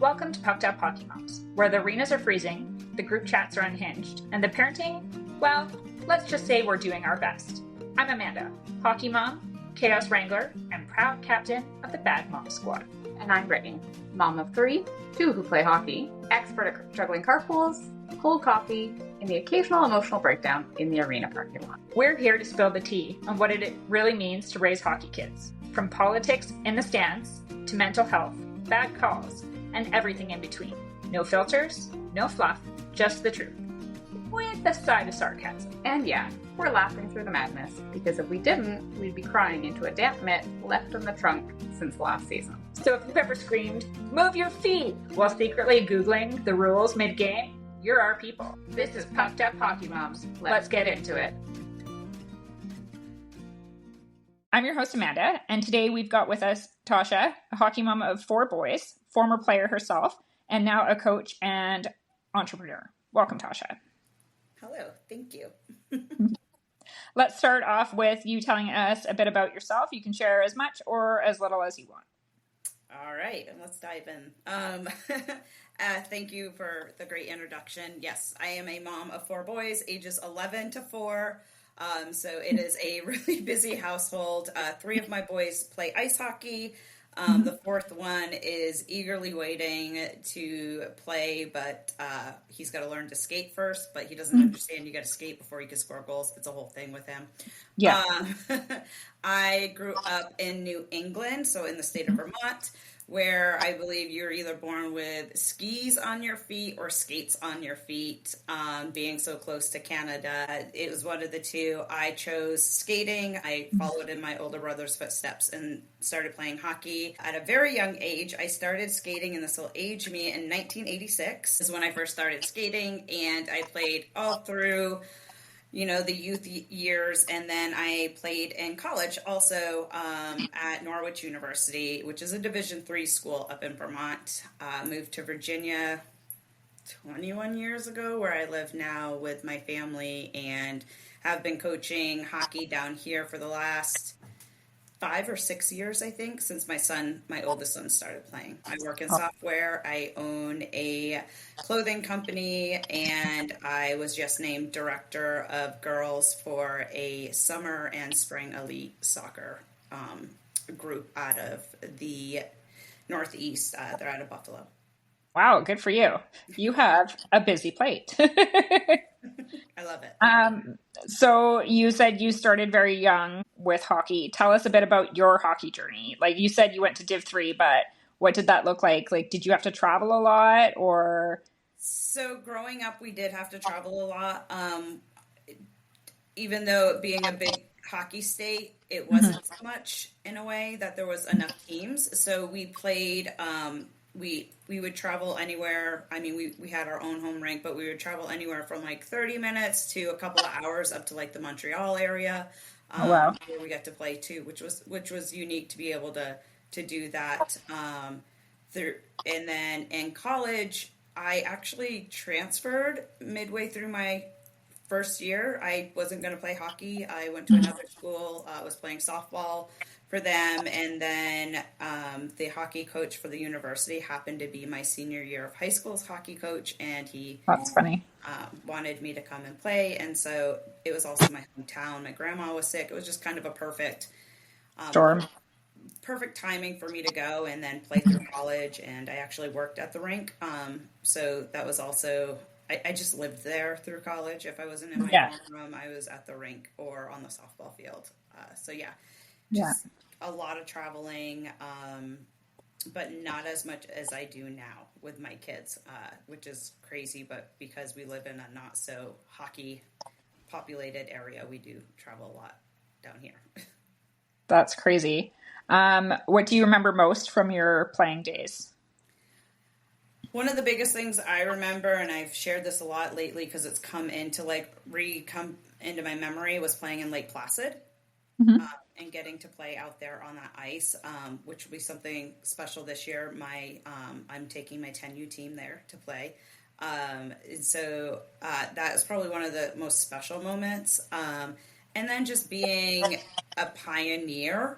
Welcome to Puck It Apparel Hockey Moms, where the arenas are freezing, the group chats are unhinged, and the parenting, well, let's just say we're doing our best. I'm Amanda, hockey mom, chaos wrangler, and proud captain of the Bad Mom Squad. And I'm Brittany, mom of three, two who play hockey, expert at juggling carpools, cold coffee, and the occasional emotional breakdown in the arena parking lot. We're here to spill the tea on what it really means to raise hockey kids, from politics in the stands to mental health, bad calls, and everything in between. No filters, no fluff, just the truth. With a side of sarcasm. And yeah, we're laughing through the madness, because if we didn't, we'd be crying into a damp mitt left in the trunk since last season. So if you've ever screamed, "Move your feet," while secretly Googling the rules mid-game, you're our people. This is Pucked Up Hockey Moms. Let's get into it. I'm your host, Amanda, and today we've got with us Tausha, a hockey mom of 4 boys, former player herself, and now a coach and entrepreneur. Welcome, Tausha. Hello, thank you. Let's start off with you telling us a bit about yourself. You can share as much or as little as you want. All right, and let's dive in. Thank you for the great introduction. Yes, I am a mom of 4 boys, ages 11 to 4. So it is a really busy household. 3 of my boys play ice hockey. The 4th one is eagerly waiting to play, but he's got to learn to skate first, but he doesn't understand you got to skate before you can score goals. It's a whole thing with him. Yeah. I grew up in New England, so in the state of Vermont, where I believe you're either born with skis on your feet or skates on your feet. Being so close to Canada, it was one of the two. I chose skating. I followed in my older brother's footsteps and started playing hockey. At a very young age, I started skating, and this will age me, in 1986 is when I first started skating, and I played all through the youth years, and then I played in college also at Norwich University, which is a Division III school up in Vermont. Moved to Virginia 21 years ago, where I live now with my family, and have been coaching hockey down here for the last 5 or 6 years, I think, since my oldest son started playing. I work in software. I own a clothing company, and I was just named director of girls for a summer and spring elite soccer group out of the Northeast. They're out of Buffalo. Wow, good for you. You have a busy plate. I love it. So you said you started very young with hockey. Tell us a bit about your hockey journey. Like you said, you went to Div 3, but what did that look like? Like, did you have to travel a lot or? So growing up, we did have to travel a lot. Even though being a big hockey state, it wasn't so much in a way that there was enough teams. So we played, we would travel anywhere. I mean, we had our own home rink, but we would travel anywhere from like 30 minutes to a couple of hours up to like the Montreal area. Where we got to play too, which was unique to be able to do that. And then in college, I actually transferred midway through my first year. I wasn't going to play hockey. I went to another school, was playing softball for them, and then the hockey coach for the university happened to be my senior year of high school's hockey coach, and he That's funny. Wanted me to come and play, and so it was also my hometown. My grandma was sick. It was just kind of a perfect storm. Perfect timing for me to go and then play through college, and I actually worked at the rink. So that was also, I just lived there through college. If I wasn't in my dorm room, I was at the rink or on the softball field. Just a lot of traveling, but not as much as I do now with my kids, which is crazy, but because we live in a not so hockey populated area, we do travel a lot down here. That's crazy. What do you remember most from your playing days? One of the biggest things I remember, and I've shared this a lot lately because it's come into my memory, was playing in Lake Placid. And getting to play out there on that ice, which will be something special this year. I'm taking my 10U team there to play. And so that is probably one of the most special moments. And then just being a pioneer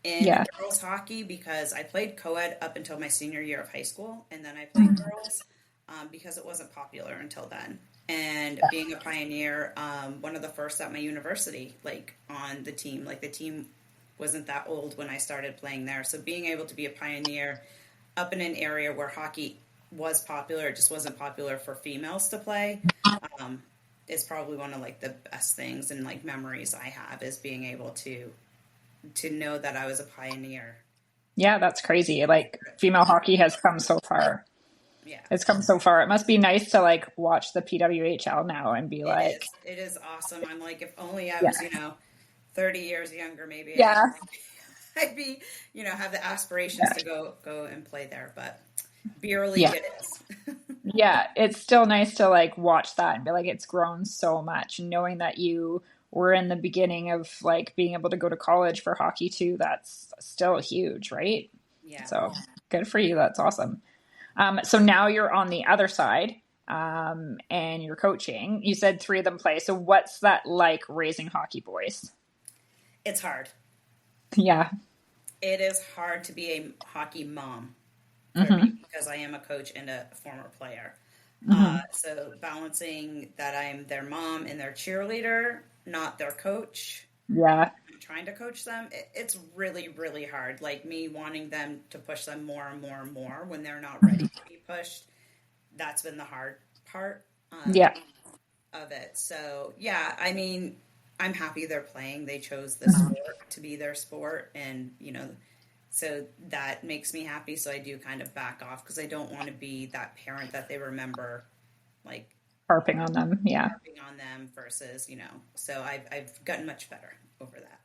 in girls hockey because I played co-ed up until my senior year of high school, and then I played girls because it wasn't popular until then. And being a pioneer, one of the first at my university, like on the team, like the team wasn't that old when I started playing there. So being able to be a pioneer up in an area where hockey was popular, it just wasn't popular for females to play, is probably one of like the best things and like memories I have, is being able to know that I was a pioneer. Yeah, that's crazy. Like female hockey has come so far. Yeah. It's come so far. It must be nice to like watch the PWHL now and be it is awesome. I'm like, if only I was, 30 years younger, maybe I'd be, have the aspirations to go and play there, but beer league it is. Yeah, it's still nice to like watch that and be like, it's grown so much. And knowing that you were in the beginning of like being able to go to college for hockey too, that's still huge, right? Yeah. So good for you. That's awesome. So now you're on the other side, and you're coaching. You said 3 of them play. So what's that like, raising hockey boys? It's hard. Yeah. It is hard to be a hockey mom for me, because I am a coach and a former player. So balancing that I'm their mom and their cheerleader, not their coach. Yeah. I'm trying to coach them. It's really, really hard. Like me wanting them to push them more and more and more when they're not ready to be pushed. That's been the hard part of it. So, yeah, I mean, I'm happy they're playing. They chose the sport to be their sport. And, so that makes me happy. So I do kind of back off because I don't want to be that parent that they remember, like, harping on them. Yeah. Harping on them versus, so I've gotten much better over that.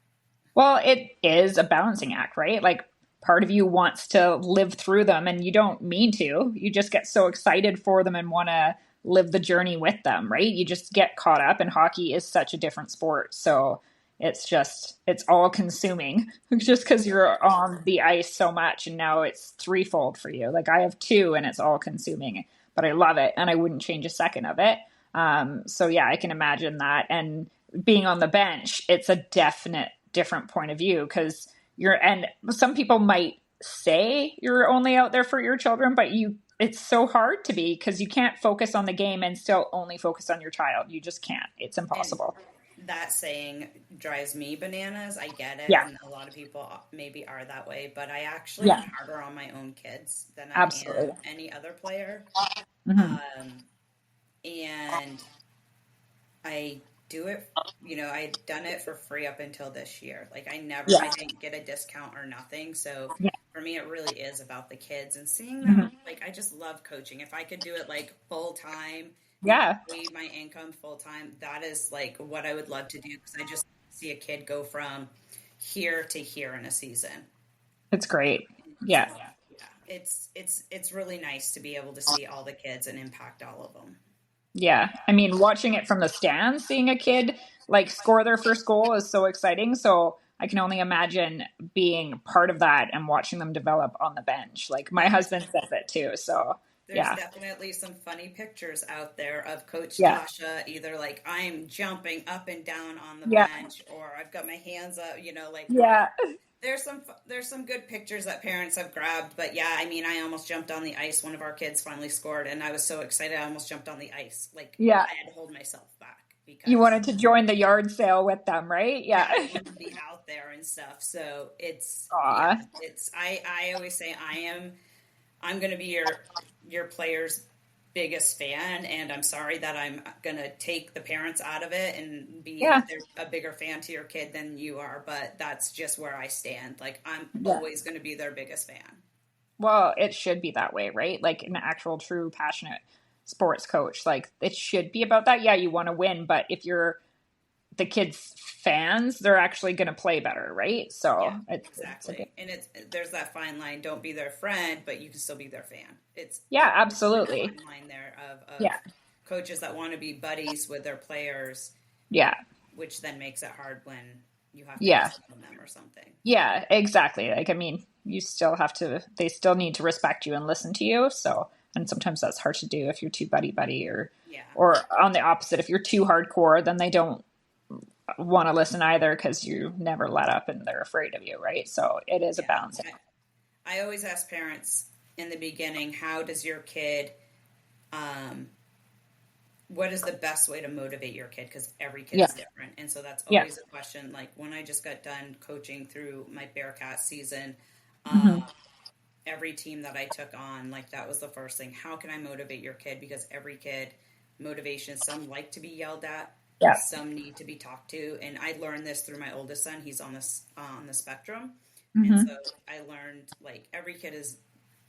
Well, it is a balancing act, right? Like part of you wants to live through them and you don't mean to. You just get so excited for them and want to live the journey with them, right? You just get caught up, and hockey is such a different sport. So it's all consuming just because you're on the ice so much, and now it's threefold for you. Like I have 2 and it's all consuming, but I love it and I wouldn't change a second of it. So yeah, I can imagine that. And being on the bench, it's a definite different point of view, because and some people might say you're only out there for your children, but it's so hard to be, because you can't focus on the game and still only focus on your child. You just can't. It's impossible. And that saying drives me bananas. I get it. Yeah. And a lot of people maybe are that way, but I actually am harder on my own kids than I am any other player. And I do it, I'd done it for free up until this year. Like I didn't get a discount or nothing. So for me, it really is about the kids and seeing them. Like, I just love coaching. If I could do it like full time, leave my income full time, that is like what I would love to do. Cause I just see a kid go from here to here in a season. It's great. Yeah. It's really nice to be able to see all the kids and impact all of them. Yeah. I mean, watching it from the stands, seeing a kid like score their first goal is so exciting. So I can only imagine being part of that and watching them develop on the bench. Like my husband says it too. So there's definitely some funny pictures out there of Coach Tausha, either like I'm jumping up and down on the bench, or I've got my hands up, There's some good pictures that parents have grabbed, but I mean, I almost jumped on the ice. One of our kids finally scored, and I was so excited I almost jumped on the ice. Like, I had to hold myself back because you wanted to join the yard sale with them, right? Yeah, I wanted to be out there and stuff. So it's I always say I'm going to be your player's biggest fan, and I'm sorry that I'm gonna take the parents out of it and be a bigger fan to your kid than you are, but that's just where I stand. Like I'm always gonna be their biggest fan. Well, it should be that way, right? Like an actual true passionate sports coach, like it should be about that. Yeah, you want to win, but if you're the kids' fans, they're actually going to play better, right? So exactly. And there's that fine line. Don't be their friend, but you can still be their fan. Absolutely. Fine line there of coaches that want to be buddies with their players. Yeah. Which then makes it hard when you have to listen to them or something. Yeah, exactly. Like, I mean, they still need to respect you and listen to you. So, and sometimes that's hard to do if you're too buddy or on the opposite, if you're too hardcore, then they don't want to listen either because you never let up and they're afraid of you, right? So it is a balance. I always ask parents in the beginning, how does your kid, what is the best way to motivate your kid? Because every kid is different. And so that's always a question. Like when I just got done coaching through my Bearcat season, every team that I took on, like that was the first thing. How can I motivate your kid? Because every kid, motivation, some like to be yelled at. Yeah. Some need to be talked to. And I learned this through my oldest son. He's on the spectrum. And so I learned like every kid is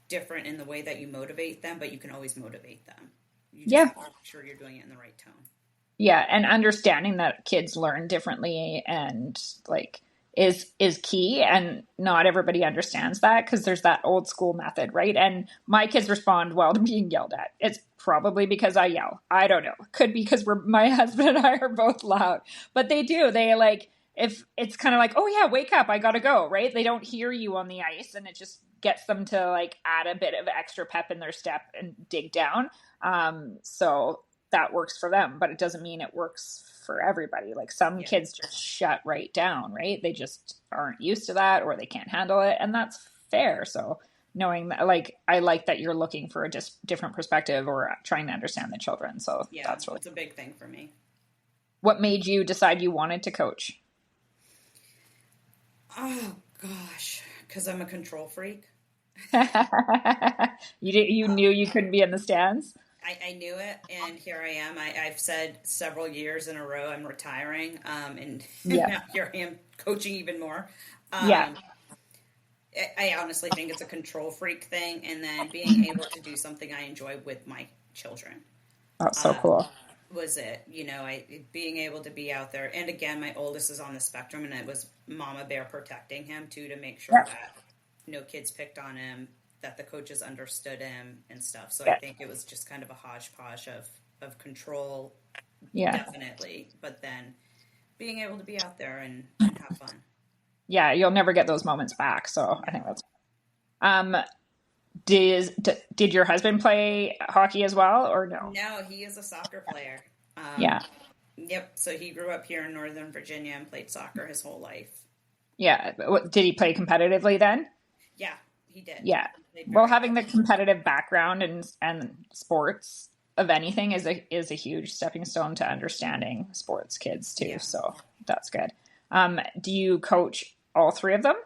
different in the way that you motivate them, but you can always motivate them. You just have to make sure you're doing it in the right tone. Yeah. And understanding that kids learn differently and like is key. And not everybody understands that because there's that old school method, right? And my kids respond well to being yelled at. It's probably because I yell. I don't know. Could be because my husband and I are both loud, but they do. They like, if it's kind of like, oh yeah, wake up, I gotta go, right? They don't hear you on the ice and it just gets them to like add a bit of extra pep in their step and dig down. So that works for them, but it doesn't mean it works for everybody. Like some kids just shut right down, right? They just aren't used to that or they can't handle it. And that's fair. So knowing that, like, I like that you're looking for a different perspective or trying to understand the children. So that's really, it's a big thing for me. What made you decide you wanted to coach? Oh gosh, because I'm a control freak. You knew you couldn't be in the stands? I knew it, and here I am. I've said several years in a row I'm retiring, and now here I am coaching even more. I honestly think it's a control freak thing, and then being able to do something I enjoy with my children. That's so cool. Was it, being able to be out there. And again, my oldest is on the spectrum, and it was Mama Bear protecting him too, to make sure that no kids picked on him, that the coaches understood him and stuff. So I think it was just kind of a hodgepodge of control, definitely. But then being able to be out there and have fun. Yeah, you'll never get those moments back. So I think that's Did your husband play hockey as well, or no? No, he is a soccer player. Yep. So he grew up here in Northern Virginia and played soccer his whole life. Yeah. Did he play competitively then? Yeah, he did. Yeah. Well, having the competitive background and sports of anything is a huge stepping stone to understanding sports kids too. Yeah. So that's good. Do you coach all three of them?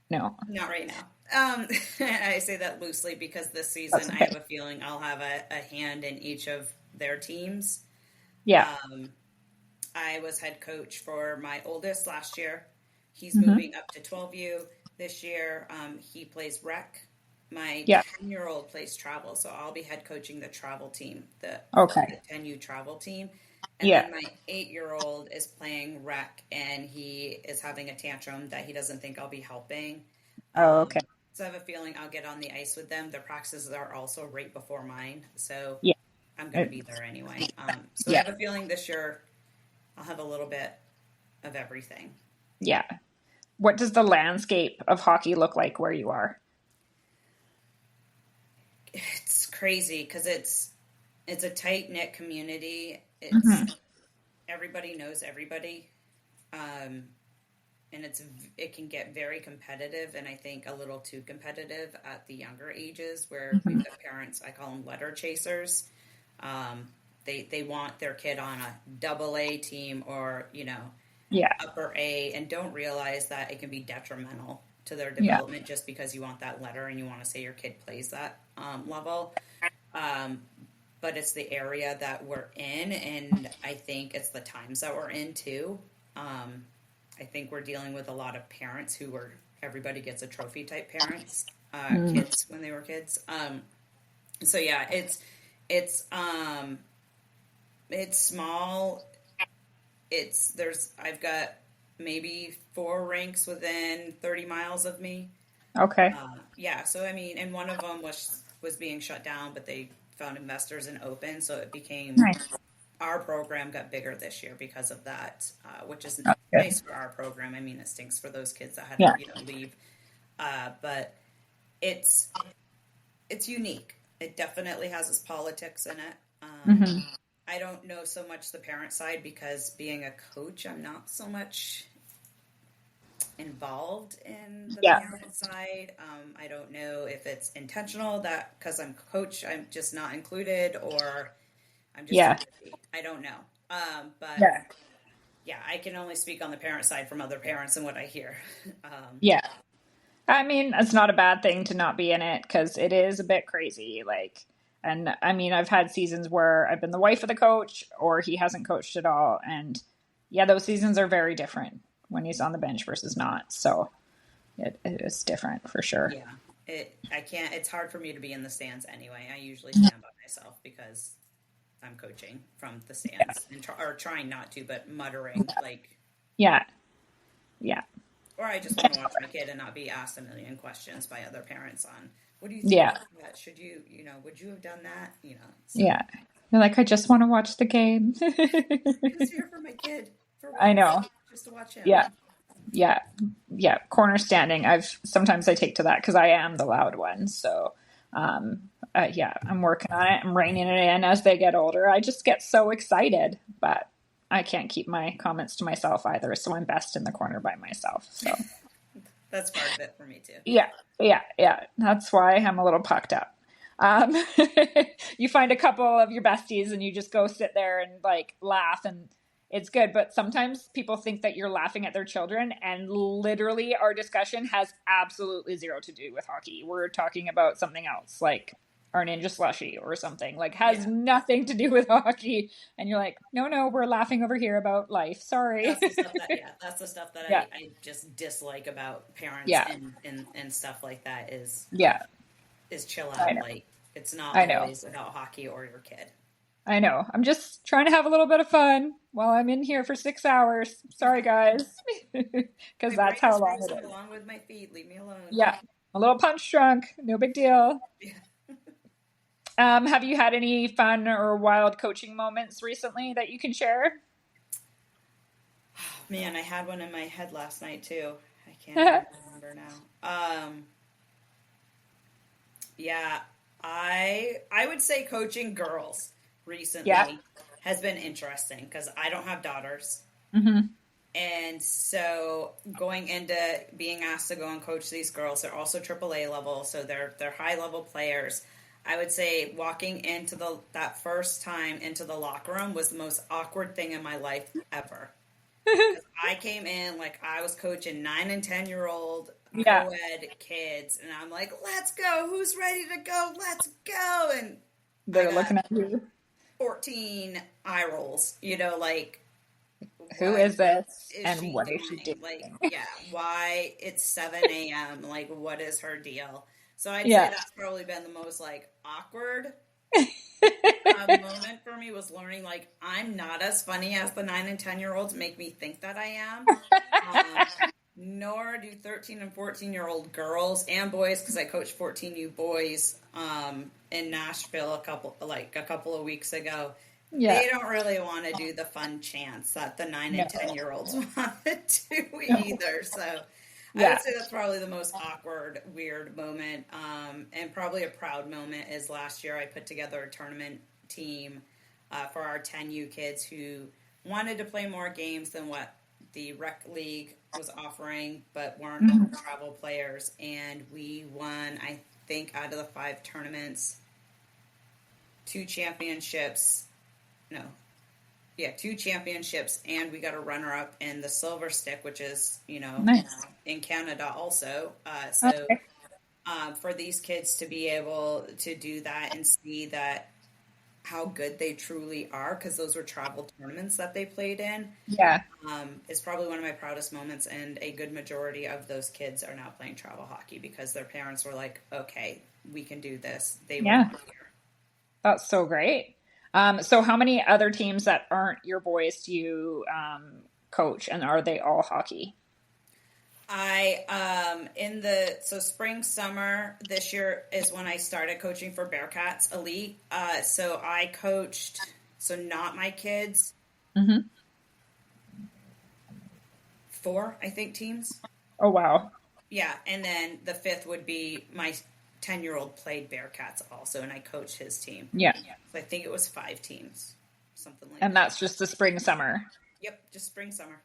No, not right now. I say that loosely because this season I have a feeling I'll have a hand in each of their teams. Yeah. I was head coach for my oldest last year. He's moving up to 12U this year. He plays rec. My 10-year-old plays travel, so I'll be head coaching the travel team, the 10U travel team. And then my 8-year-old is playing rec, and he is having a tantrum that he doesn't think I'll be helping. Oh, okay. So I have a feeling I'll get on the ice with them. Their practices are also right before mine, so I'm going to be there anyway. So I have a feeling this year I'll have a little bit of everything. Yeah. What does the landscape of hockey look like where you are? It's crazy because it's a tight-knit community. It's everybody knows everybody, and it can get very competitive, and I think a little too competitive at the younger ages where we've got parents, I call them letter chasers. They want their kid on a AA team or upper A, and don't realize that it can be detrimental to their development just because you want that letter and you want to say your kid plays that level. But it's the area that we're in, and I think it's the times that we're in too. I think we're dealing with a lot of parents who were, everybody gets a trophy type parents, kids when they were kids. So yeah, it's small. I've got maybe 4 rinks within 30 miles of me. Okay. So I mean, and one of them was being shut down, but they found investors and open, so it became our program got bigger this year because of that, which is nice for our program. I mean, it stinks for those kids that had to leave, but it's unique. It definitely has its politics in it, I don't know so much the parent side because being a coach, I'm not so much involved in the parent side. I don't know if it's intentional that because I'm a coach, I'm just not included, or I'm just too busy. I don't know. But yeah, I can only speak on the parent side from other parents and what I hear. Yeah. I mean, it's not a bad thing to not be in it because it is a bit crazy. Like, and I mean, I've had seasons where I've been the wife of the coach or he hasn't coached at all. And yeah, those seasons are very different when he's on the bench versus not. So it is different for sure. Yeah. It's hard for me to be in the stands anyway. I usually stand by myself because I'm coaching from the stands or trying not to, but muttering like. Yeah. Or I just want to watch my kid and not be asked a million questions by other parents on what do you think about that? Should you, would you have done that? So. Yeah. You're like, I just want to watch the game. I'm just here for my kid. I know. Just to watch him. Yeah. Corner standing. Sometimes I take to that because I am the loud one. So, I'm working on it. I'm reining it in as they get older. I just get so excited, but I can't keep my comments to myself either. So I'm best in the corner by myself. So that's part of it for me too. Yeah. That's why I'm a little pucked up. You find a couple of your besties and you just go sit there and like laugh and it's good. But sometimes people think that you're laughing at their children and literally our discussion has absolutely zero to do with hockey. We're talking about something else like our ninja slushie or something like has nothing to do with hockey. And you're like, no, we're laughing over here about life. Sorry. That's the stuff that I just dislike about parents and stuff like that is chill out. Like it's not always about hockey or your kid. I know. I'm just trying to have a little bit of fun while I'm in here for 6 hours. Sorry, guys. Because that's how long it is. Along with my feet. Leave me alone. Yeah. A little punch drunk. No big deal. Yeah. Have you had any fun or wild coaching moments recently that you can share? Oh, man, I had one in my head last night too. I can't remember now. Yeah, I would say coaching girls recently has been interesting because I don't have daughters. Mm-hmm. And so going into being asked to go and coach these girls, they're also AAA level, so they're high level players. I would say walking into that first time into the locker room was the most awkward thing in my life ever. I came in like I was coaching 9 and 10-year-old co-ed kids, and I'm like, "Let's go! Who's ready to go? Let's go!" And they're looking at you. 14 eye rolls, like. Who is this? And what is she doing? Like, why it's 7 a.m. Like, what is her deal? So I'd say that's probably been the most like awkward moment for me was learning like I'm not as funny as the 9 and 10-year-olds make me think that I am. Nor do 13 and 14-year-old girls and boys because I coached 14U boys in Nashville a couple of weeks ago. Yeah. They don't really want to do the fun chants that the 9 and 10-year-olds want to do either. So I would say that's probably the most awkward, weird moment. And probably a proud moment is last year I put together a tournament team for our 10U kids who wanted to play more games than what the rec league was offering, but weren't travel players. And we won, I think, out of the 5 tournaments, 2 championships, and we got a runner-up in the Silver Stick, which is, nice. In Canada also. For these kids to be able to do that and see that how good they truly are, because those were travel tournaments that they played in, is probably one of my proudest moments, and a good majority of those kids are now playing travel hockey because their parents were like, okay, we can do this. They were here. That's so great. So how many other teams that aren't your boys do you coach, and are they all hockey? Spring, summer this year is when I started coaching for Bearcats Elite. So I coached, not my kids, 4, I think, teams. Oh, wow. Yeah, and then the 5th would be my 10-year-old played Bearcats also, and I coached his team. Yeah. So I think it was 5 teams. something like And that. that's just the spring, summer. Yep, just spring, summer.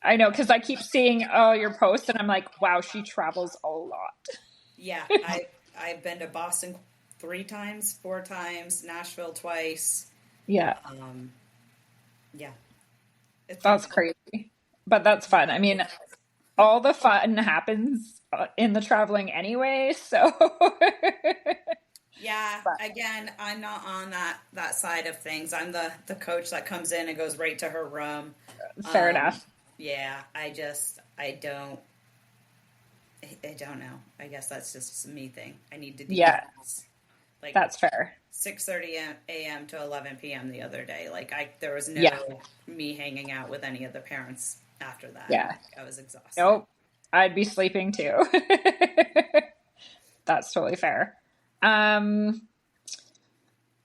I know, because I keep seeing your posts and I'm like, wow, she travels a lot. Yeah, I've been to Boston 3 times, 4 times, Nashville twice. Yeah. Yeah. It's been That's crazy. But that's fun. I mean, all the fun happens in the traveling anyway, so. Yeah, But again, I'm not on that side of things. I'm the coach that comes in and goes right to her room. fair Um, enough. yeah, I don't know. I guess that's just a me thing. I need to Yeah, detox. Like that's fair. 6:30 a.m. to 11 p.m. the other day. Like there was no Yeah, me hanging out with any of the parents after that. yeah. I was exhausted. Nope. I'd be sleeping too. That's totally fair. Um,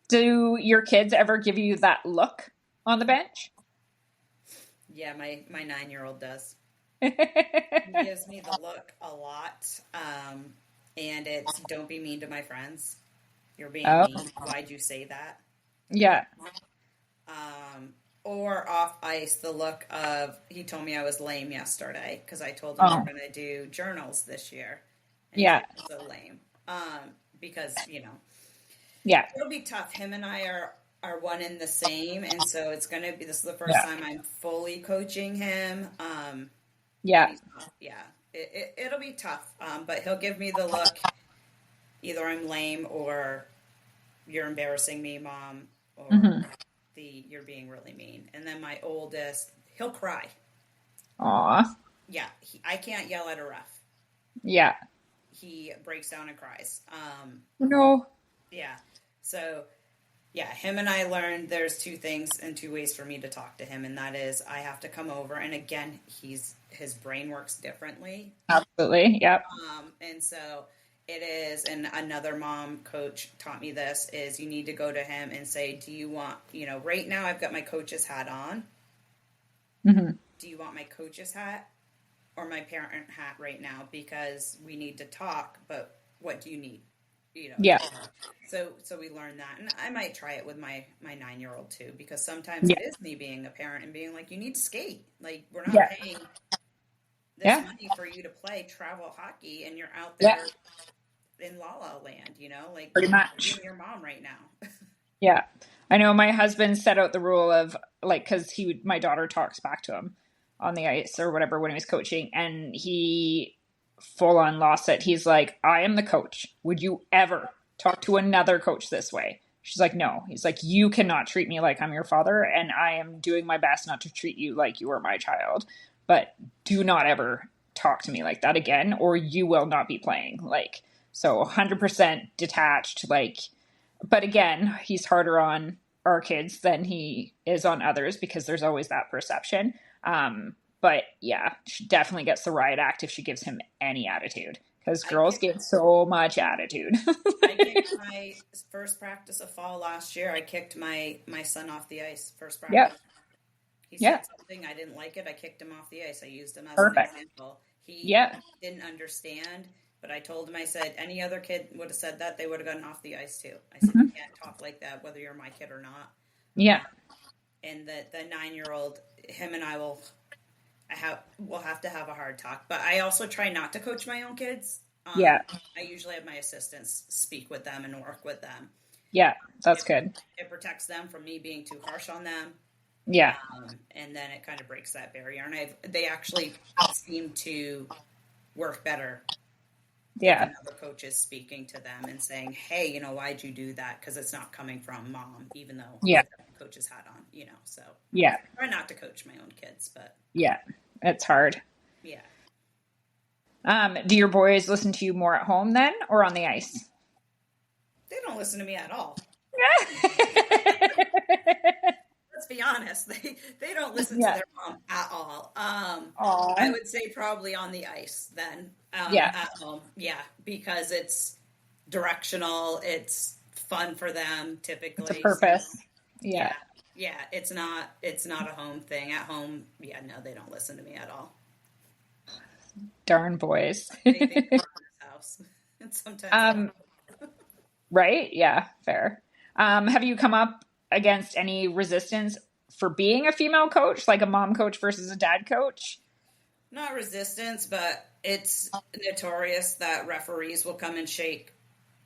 do your kids ever give you that look on the bench? Yeah, my 9-year-old does. He gives me the look a lot. And it's don't be mean to my friends. You're being Oh, mean. Why'd you say that? yeah. Or off ice, the look of he told me I was lame yesterday because I told him Oh, we're going to do journals this year. And he's yeah. like, so lame. Because, Yeah. it'll be tough. Him and I are one in the same. And so it's going to be, this is the first Yeah. time I'm fully coaching him. And Yeah. he's not, yeah, it'll be tough. But he'll give me the look. Either I'm lame or you're embarrassing me, mom, or Hmm. you're being really mean. And then my oldest, he'll cry. Aw. Yeah, I can't yell at a ref. Yeah. He breaks down and cries. No. Yeah. So, yeah, him and I learned there's 2 things and 2 ways for me to talk to him, and that is I have to come over, and again, his brain works differently. Absolutely. Yep. And so it is, and another mom coach taught me this, is you need to go to him and say, do you want, right now I've got my coach's hat on. Hmm. Do you want my coach's hat or my parent hat right now? Because we need to talk, but what do you need? Yeah. So we learned that, and I might try it with my 9-year-old too, because sometimes Yeah. it is me being a parent and being like, you need to skate. Like, we're not Yeah. paying this Yeah. money for you to play travel hockey, and you're out Yeah. there in La La Land, like Pretty much. being your mom right now. Yeah. I know my husband set out the rule of like, cause my daughter talks back to him on the ice or whatever when he was coaching, and he full on lost it. He's like, I am the coach. Would you ever talk to another coach this way? She's like, no. He's like, you cannot treat me like I'm your father, and I am doing my best not to treat you like you are my child. But do not ever talk to me like that again, or you will not be playing. Like, so 100% detached. Like, but again, he's harder on our kids than he is on others because there's always that perception. But yeah, she definitely gets the riot act if she gives him any attitude, because I girls kicked, get so much attitude. I kicked my first practice of fall last year. I kicked my son off the ice first Yeah. practice. He Yeah. said something, I didn't like it. I kicked him off the ice. I used him as an Perfect. example. He Yeah. didn't understand, but I told him, I said, any other kid would have said that, they would have gotten off the ice too. I said, Mhm. you can't talk like that, whether you're my kid or not. Yeah. And the 9-year-old, him and I will have to have a hard talk. But I also try not to coach my own kids. Yeah. I usually have my assistants speak with them and work with them. Yeah. That's good. It protects them from me being too harsh on them. Yeah. And then it kind of breaks that barrier. And they actually seem to work better. Yeah. Other coaches speaking to them and saying, hey, why'd you do that? Because it's not coming from mom, even though Yeah. the coach's hat on, so. Yeah. I try not to coach my own kids, but. Yeah. It's hard. Yeah. Do your boys listen to you more at home then or on the ice? They don't listen to me at all. Let's be honest. They don't listen to their mom at all. I would say probably on the ice then. At home. Yeah. Because it's directional. It's fun for them typically. It's a purpose. So, yeah. Yeah. It's not a home thing. At home, yeah, no, they don't listen to me at all. Darn boys. They think they're in this house. And sometimes right? Yeah, fair. Have you come up against any resistance for being a female coach, like a mom coach versus a dad coach? Not resistance, but it's notorious that referees will come and shake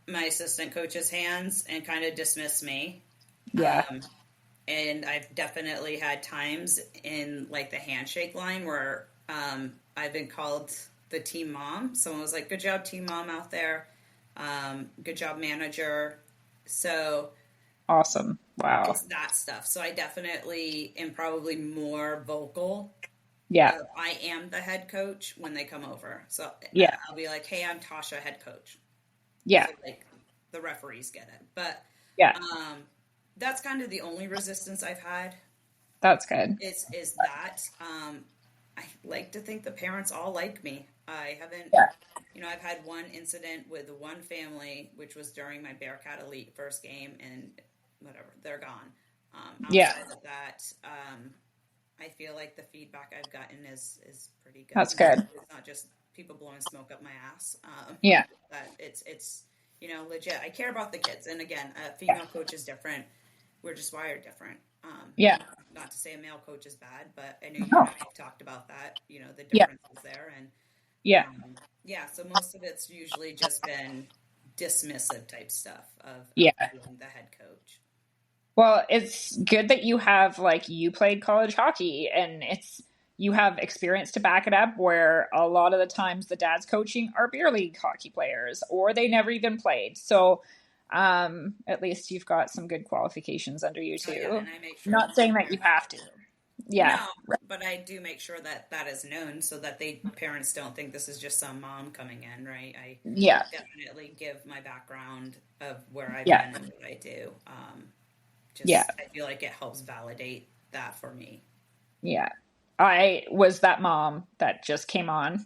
my assistant coach's hands and kind of dismiss me. Yeah. And I've definitely had times in like the handshake line where I've been called the team mom. Someone was like, good job, team mom out there. Good job, manager. So awesome. Wow. It's that stuff. So I definitely am probably more vocal. Yeah. I am the head coach when they come over. So yeah, I'll be like, hey, I'm Tausha, head coach. Yeah. So, like, the referees get it. But yeah, that's kind of the only resistance I've had. That's good. Is that I like to think the parents all like me. I haven't, I've had one incident with one family, which was during my Bearcat Elite first game, and whatever, they're gone. Outside of that, I feel like the feedback I've gotten is pretty good. That's good. It's not just people blowing smoke up my ass. That it's legit. I care about the kids, and again, a female coach is different. We're just wired different. Not to say a male coach is bad, but I know you and I have talked about that. The differences there, and so most of it's usually just been dismissive type stuff of being the head coach. Well, it's good that you have, like, you played college hockey and you have experience to back it up, where a lot of the times the dads coaching are beer league hockey players, or they never even played. So at least you've got some good qualifications under you too. And I make sure not saying that you have to. No, but I do make sure that that is known so that parents don't think this is just some mom coming in, right? I definitely give my background of where I've been and what I do. I feel like it helps validate that for me. Yeah. I was that mom that just came on,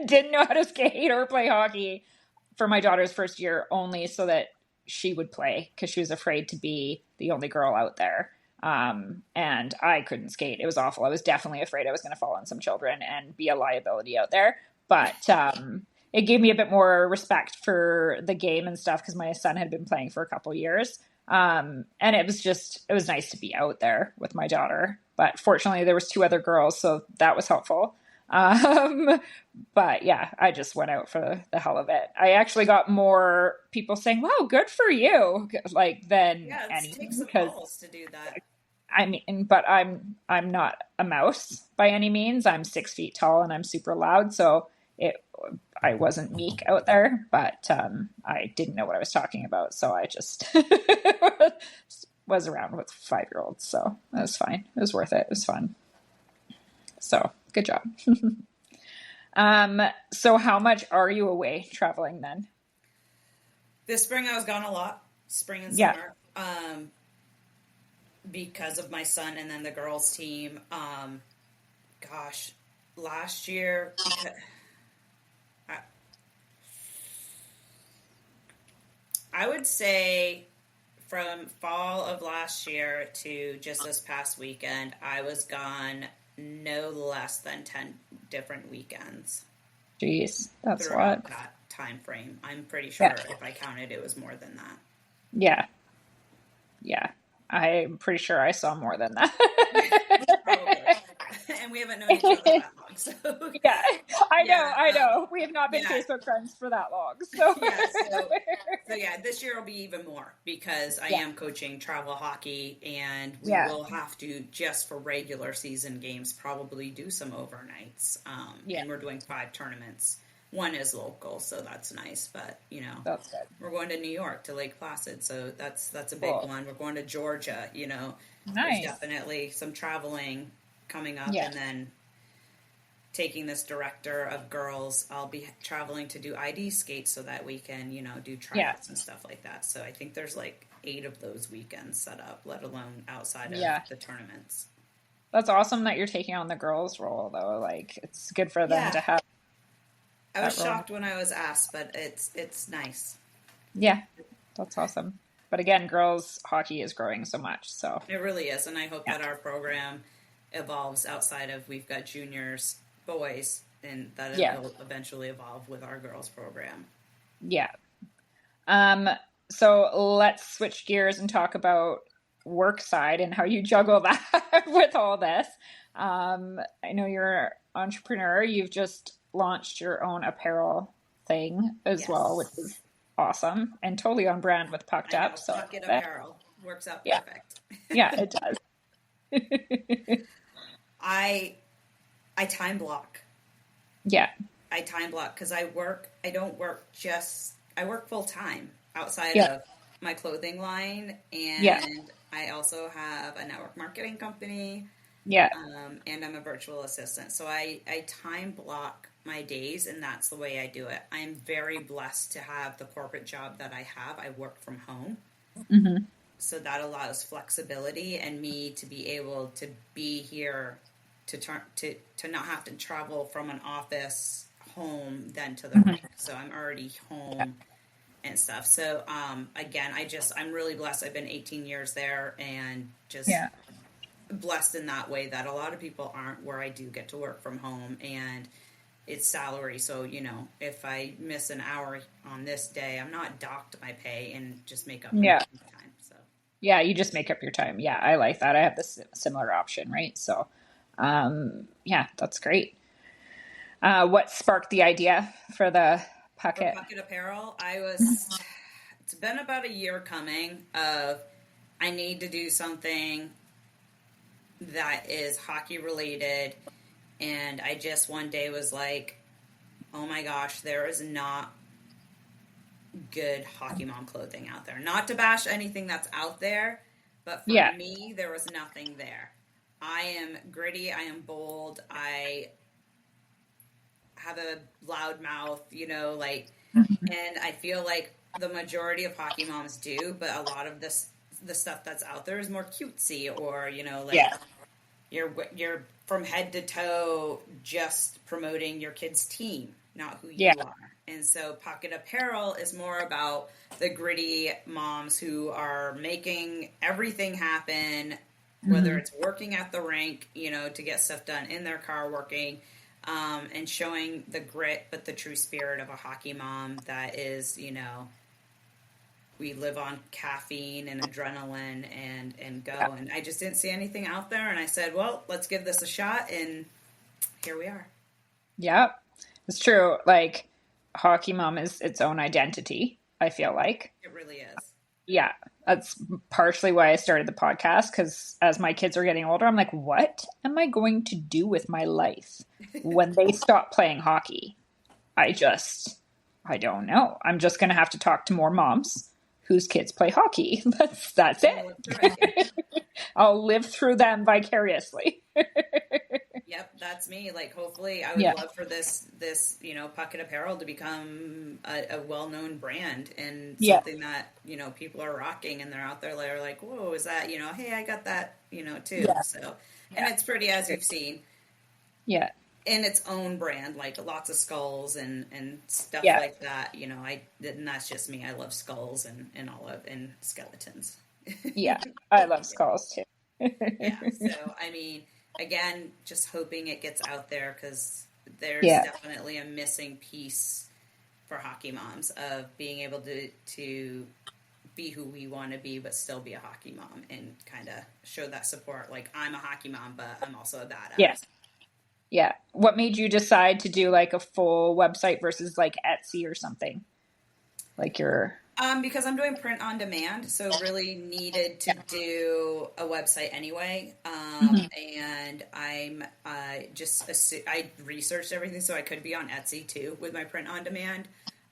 didn't know how to skate or play hockey for my daughter's first year, only so that she would play, because she was afraid to be the only girl out there. And I couldn't skate. It was awful. I was definitely afraid I was going to fall on some children and be a liability out there. But it gave me a bit more respect for the game and stuff, because my son had been playing for a couple years. And it was nice to be out there with my daughter. But fortunately, there was 2 other girls, so that was helpful. But yeah, I just went out for the hell of it. I actually got more people saying, wow, good for you, like, than anything. Takes some balls to do that. I mean, but I'm not a mouse by any means. I'm 6 feet tall and I'm super loud. So I wasn't meek out there, but I didn't know what I was talking about. So I just was around with 5-year-olds. So it was fine. It was worth it. It was fun. So good job. So how much are you away traveling then? This spring I was gone a lot. Spring and summer. Because of my son and then the girls team. Last year, I would say from fall of last year to just this past weekend, I was gone no less than 10 different weekends. Jeez, that's throughout that time frame. I'm pretty sure if I counted, it was more than that. Yeah. I'm pretty sure I saw more than that. And we haven't known each other that long, so I know. We have not been Facebook friends for that long. So this year will be even more, because I am coaching travel hockey, and we will have to, just for regular season games, probably do some overnights. And we're doing 5 tournaments. 1 is local, so that's nice. But that's good. We're going to New York, to Lake Placid, so that's a big one. We're going to Georgia. Nice. There's definitely some traveling coming up, and then taking this director of girls. I'll be traveling to do ID skates so that we can do tryouts and stuff like that. So I think there's like 8 of those weekends set up, let alone outside of the tournaments. That's awesome that you're taking on the girls' role, though. Like, it's good for them to have. I was shocked when I was asked, but it's nice. Yeah, that's awesome. But again, girls hockey is growing so much, so it really is, and I hope that our program evolves outside of, we've got juniors, boys, and that it will eventually evolve with our girls program. Yeah. So let's switch gears and talk about work side and how you juggle that with all this. I know you're an entrepreneur. You've just launched your own apparel thing as well, which Yes. is awesome and totally on brand with Pucked I Up. know. So Puck It Apparel works out yeah, perfect. yeah, it does. I time block. Yeah, I time block because I don't work I work full time outside yeah, of my clothing line. yeah, And I also have a network marketing company. yeah. And I'm a virtual assistant. So I time block my days, and that's the way I do it. I'm very blessed to have the corporate job that I have. I work from home. Hmm. So that allows flexibility and me to be able to be here to not have to travel from an office home then to the rink. So I'm already home and stuff. So again, I'm really blessed. I've been 18 years there and just Yeah. blessed in that way that a lot of people aren't, where I do get to work from home and it's salary. So, if I miss an hour on this day, I'm not docked my pay and just make up my Yeah. time. So Yeah, you just make up your time. Yeah, I like that. I have this similar option, right? So, yeah, that's great. What sparked the idea for the for Puckett? Puck It Apparel, it's been about a year coming of I need to do something that is hockey related. And I just one day was like, oh my gosh, there is not good hockey mom clothing out there. Not to bash anything that's out there, but for Yeah. me, there was nothing there. I am gritty. I am bold. I have a loud mouth, and I feel like the majority of hockey moms do, but a lot of the stuff that's out there is more cutesy, or Yeah. you're from head to toe just promoting your kid's team, not who you Yeah. are. And so Puck It Apparel is more about the gritty moms who are making everything happen, whether it's working at the rink, to get stuff done in their car, working, and showing the grit, but the true spirit of a hockey mom that is, we live on caffeine and adrenaline and go. Yeah. And I just didn't see anything out there. And I said, well, let's give this a shot. And here we are. Yeah. It's true. Like, hockey mom is its own identity, I feel like. It really is. Yeah. That's partially why I started the podcast, because as my kids are getting older, I'm like, what am I going to do with my life when they stop playing hockey? I don't know. I'm just going to have to talk to more moms whose kids play hockey. That's it. I'll live through them vicariously. Yep, that's me. Like, hopefully, I would Yeah. love for this, Puck It Apparel to become a well-known brand and Yeah. something that, people are rocking and they're out there. They're like, whoa, is that, hey, I got that, too. Yeah. So, and it's pretty, as you've seen, Yeah. in its own brand, like lots of skulls and stuff Yeah. like that. And that's just me. I love skulls and skeletons. Yeah. I love skulls too. Yeah. So, I mean, again, just hoping it gets out there, because there's Yeah. definitely a missing piece for hockey moms of being able to be who we want to be, but still be a hockey mom and kind of show that support. Like, I'm a hockey mom, but I'm also a badass. Yeah. Yeah. What made you decide to do like a full website versus like Etsy or something? Like Because I'm doing print on demand, so really needed to do a website anyway. And I researched everything so I could be on Etsy too with my print on demand.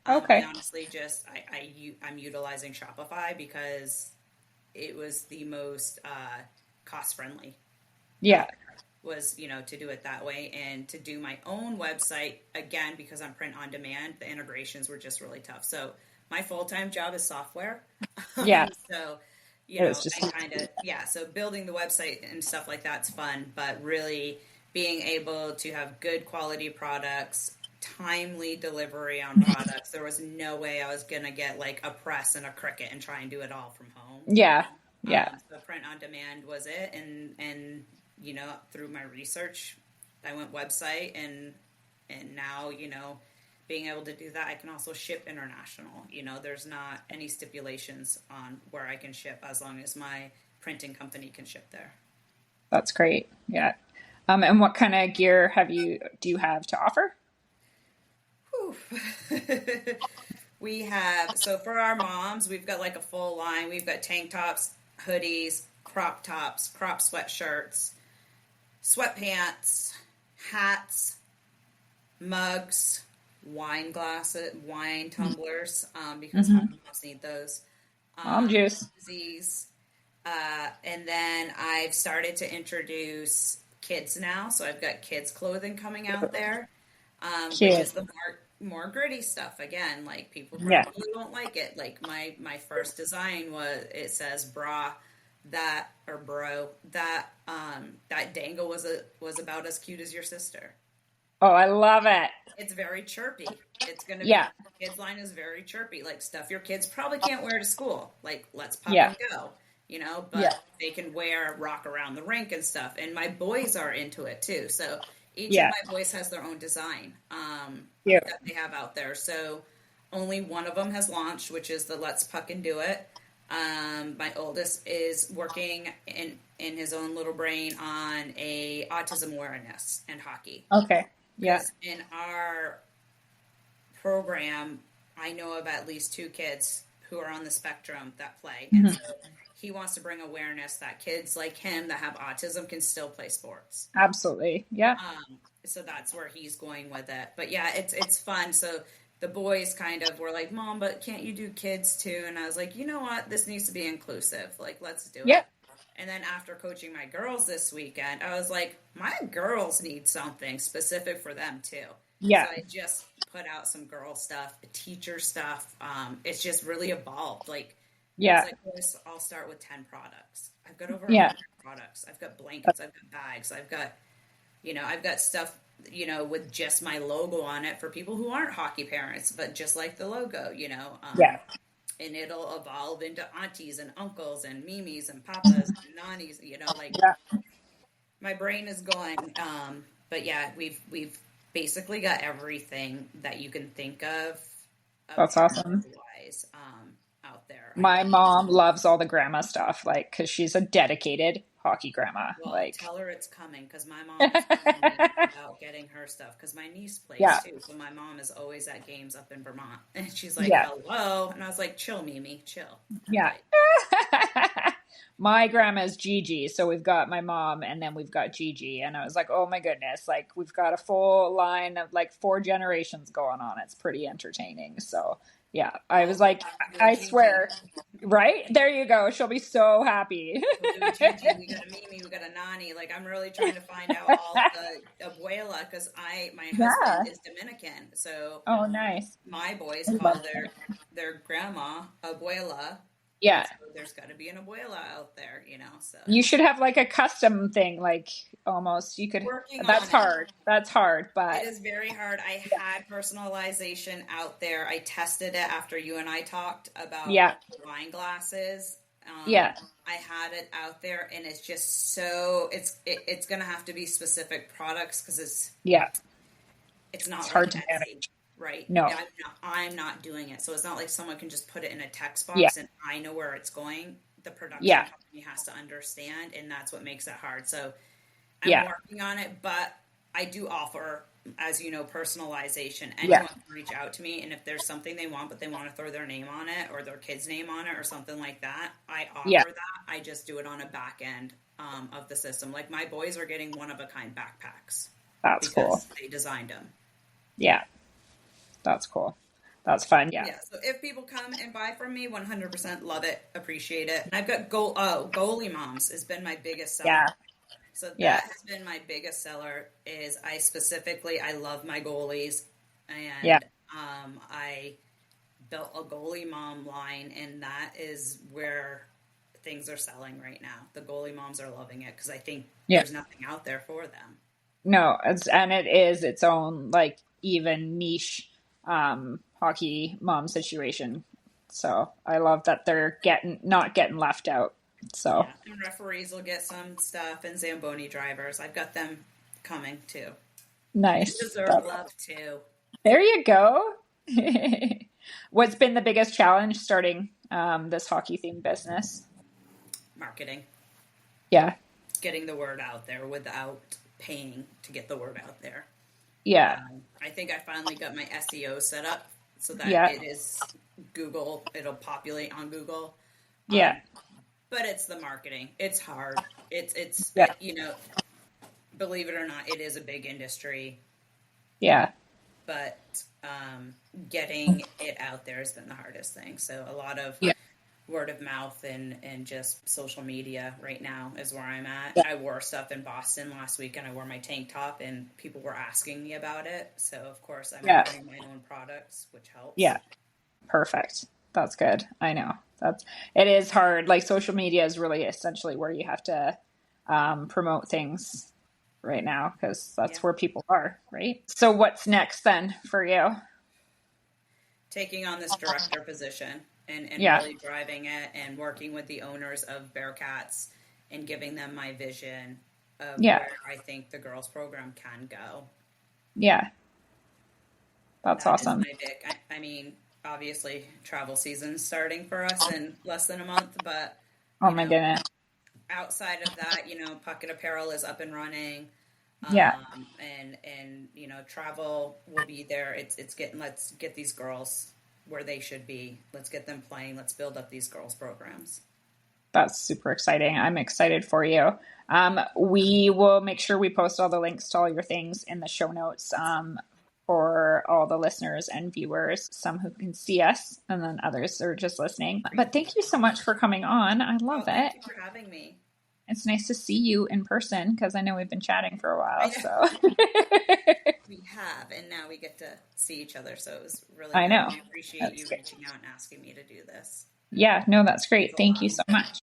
Okay. I honestly I'm utilizing Shopify because it was the most cost friendly. Yeah. Was, to do it that way, and to do my own website, again, because I'm print on demand, the integrations were just really tough. So my full-time job is software. Yeah. So, so building the website and stuff like that's fun, but really being able to have good quality products, timely delivery on products. There was no way I was going to get like a press and a Cricut and try and do it all from home. Yeah. Yeah. So print on demand was it. And through my research, I went website and now, being able to do that, I can also ship international. There's not any stipulations on where I can ship as long as my printing company can ship there. That's great. Yeah. And what kind of gear do you have to offer? Whew. We have, so for our moms, we've got like a full line. We've got tank tops, hoodies, crop tops, crop sweatshirts, sweatpants, hats, mugs, wine glasses, wine tumblers, because Mm-hmm. moms need those. Mom juice. Disease. And then I've started to introduce kids now. So I've got kids clothing coming out there, which is Cute. the more gritty stuff. Again, like people Yeah. probably won't like it. Like my first design it says bra that or bro that that dangle was about as cute as your sister. Oh, I love it. It's very chirpy. It's gonna be Yeah. kids line is very chirpy, like stuff your kids probably can't wear to school. Like let's pop Yeah. and go, but Yeah. they can rock around the rink and stuff. And my boys are into it too. So each Yeah. of my boys has their own design Yeah. that they have out there. So only one of them has launched, which is the Let's Puck and Do It. My oldest is working in his own little brain on a autism awareness and hockey. Okay. Yeah. In our program, I know of at least 2 kids who are on the spectrum that play. And so he wants to bring awareness that kids like him that have autism can still play sports. Absolutely. Yeah. So that's where he's going with it. But yeah, it's fun. So the boys kind of were like, Mom, but can't you do kids too? And I was like, you know what? This needs to be inclusive. Like, let's do Yeah. it. And then after coaching my girls this weekend, I was like, my girls need something specific for them too. Yeah. So I just put out some girl stuff, teacher stuff. It's just really evolved. Like, Yeah. it's like, I'll start with 10 products. I've got over Yeah. 100 products. I've got blankets. I've got bags. I've got stuff, with just my logo on it for people who aren't hockey parents, but just like the logo, Yeah. and it'll evolve into aunties and uncles and mimis and papas and nannies, Yeah. my brain is going. But yeah, we've basically got everything that you can think of. That's awesome. Wise, out there. My mom loves all the grandma stuff, like, because she's a dedicated hockey grandma. Well, Like, tell her it's coming, because my mom is telling me about getting her stuff, because my niece plays Yeah. too. So my mom is always at games up in Vermont, and she's like, Yeah. "Hello," and I was like, "Chill, Mimi, chill." yeah. My grandma's Gigi, so we've got my mom and then we've got Gigi, and I was like, oh my goodness, like we've got a full line of like 4 generations going on. It's pretty entertaining. So yeah, I was like, I swear, right? There you go. She'll be so happy. We'll do a Gigi, we got a Mimi, we got a Nani. Like, I'm really trying to find out all the abuela, because my husband is Dominican, so Oh, nice. my boys call their grandma abuela. Yeah. So there's got to be an abuela out there, so. You should have like a custom thing, like almost you could. Working That's on it. hard. That's hard, but It is very hard. I had personalization out there. I tested it after you and I talked about wine glasses. Yeah. I had it out there, and it's just so it's going to have to be specific products, because it's not it's like hard to Etsy, manage. right? No. I'm not doing it. So it's not like someone can just put it in a text box and I know where it's going. The production company has to understand, and that's what makes it hard. So I'm working on it, but I do offer, as you know, personalization. Anyone can reach out to me, and if there's something they want, but they want to throw their name on it or their kid's name on it or something like that, I offer that. I just do it on a back end of the system. Like, my boys are getting one-of-a-kind backpacks. That's cool. They designed them. Yeah. That's cool. That's fun. Yeah. So if people come and buy from me, 100% love it, appreciate it. And I've got goalie moms has been my biggest seller. Yeah. So that has been my biggest seller. Is I love my goalies, and I built a goalie mom line, and that is where things are selling right now. The goalie moms are loving it, because I think there's nothing out there for them. No, it is its own like even niche hockey mom situation. So I love that they're not getting left out. So and referees will get some stuff, and Zamboni drivers. I've got them coming too. Nice. They deserve love too. There you go. What's been the biggest challenge starting this hockey themed business? marketing. Yeah. Getting the word out there without paying to get the word out there. Yeah. I think I finally got my SEO set up so that it is Google, it'll populate on Google. Yeah. But it's the marketing. It's hard. It's you know, believe it or not, it is a big industry. Yeah. But getting it out there has been the hardest thing. So a lot of word of mouth and just social media right now is where I'm at. Yeah. I wore stuff in Boston last week, and I wore my tank top, and people were asking me about it. So of course I'm wearing my own products, which helps. Yeah. Perfect. That's good. I know it is hard. Like social media is really essentially where you have to promote things right now, because that's where people are, right? So what's next then for you? Taking on this director position and really driving it and working with the owners of Bearcats and giving them my vision of where I think the girls program can go. Yeah. That's awesome. Is my big, I mean, obviously travel season's starting for us in less than a month, but oh my goodness. Outside of that, you know, Puck It Apparel is up and running. And you know, travel will be there. It's getting, let's get these girls where they should be. Let's get them playing. Let's build up these girls programs. That's super exciting. I'm excited for you. We will make sure we post all the links to all your things in the show notes for all the listeners and viewers, some who can see us and then others are just listening. But thank you so much for coming on. I love it. Thank you for having me. It's nice to see you in person, because I know we've been chatting for a while. So we have, and now we get to see each other. So it was really I know. I appreciate you reaching out and asking me to do this. Yeah, no, that's great. Thank you so much.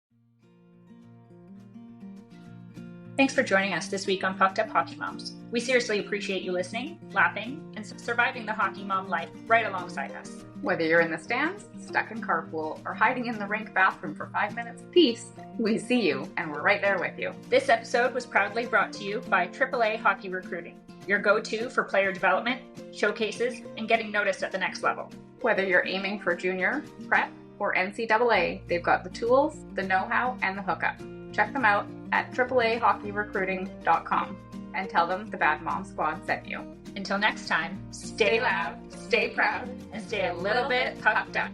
Thanks for joining us this week on Pucked Up Hockey Moms. We seriously appreciate you listening, laughing, and surviving the hockey mom life right alongside us. Whether you're in the stands, stuck in carpool, or hiding in the rink bathroom for 5 minutes apiece, we see you and we're right there with you. This episode was proudly brought to you by AAA Hockey Recruiting, your go-to for player development, showcases, and getting noticed at the next level. Whether you're aiming for junior, prep, or NCAA, they've got the tools, the know-how, and the hookup. Check them out at AAAHockeyRecruiting.com and tell them the Bad Mom Squad sent you. Until next time, stay loud, stay proud, and stay a little bit pucked up.